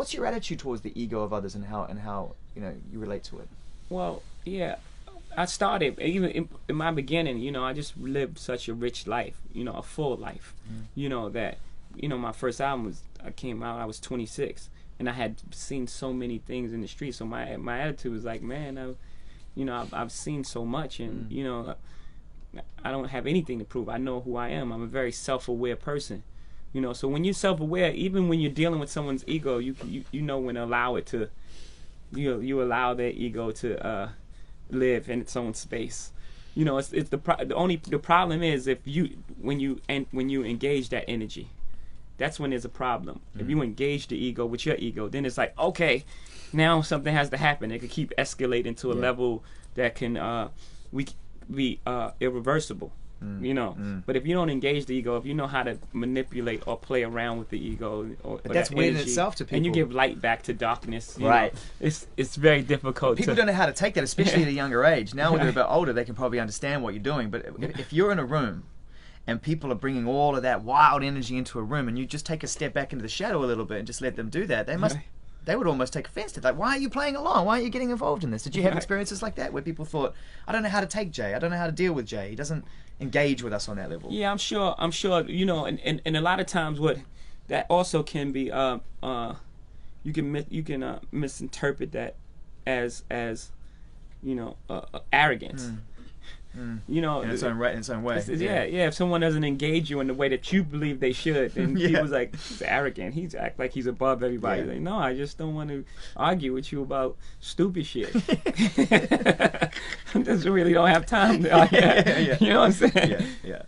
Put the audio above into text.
What's your attitude towards the ego of others and how you know you relate to it? Well, yeah, I started even in my beginning. You know, I just lived such a rich life. You know, a full life. You know that. You know, my first album came out. I was 26, and I had seen so many things in the street. So my attitude was like, man, I've seen so much, and you know, I don't have anything to prove. I know who I am. I'm a very self-aware person. You know, so when you're self-aware, even when you're dealing with someone's ego, you know when to allow it to. You allow their ego to live in its own space. You know, it's the problem is if when you engage that energy, that's when there's a problem. If you engage the ego with your ego, then it's like, okay, now something has to happen. It could keep escalating to a level that can be irreversible. You know, but if you don't engage the ego, if you know how to manipulate or play around with the ego, or that's that weird in energy, itself to people. and you give light back to darkness, you Right. know, it's very difficult. People don't know how to take that, especially at a younger age. Now when they're a bit older, they can probably understand what you're doing. But if you're in a room and people are bringing all of that wild energy into a room, and you just take a step back into the shadow a little bit and just let them do that, they would almost take offense to that. Why are you playing along? Why are you getting involved in this? Did you have experiences like that where people thought, I don't know how to take Jay, I don't know how to deal with Jay, he doesn't engage with us on that level? Yeah, I'm sure, you know, and a lot of times what that also can be, you can misinterpret that as you know, arrogance. You know, in its own way. If someone doesn't engage you in the way that you believe they should, then people's like, he's arrogant. He's act like he's above everybody. Like, no, I just don't want to argue with you about stupid shit. I just really don't have time to argue. You know what I'm saying? Yeah.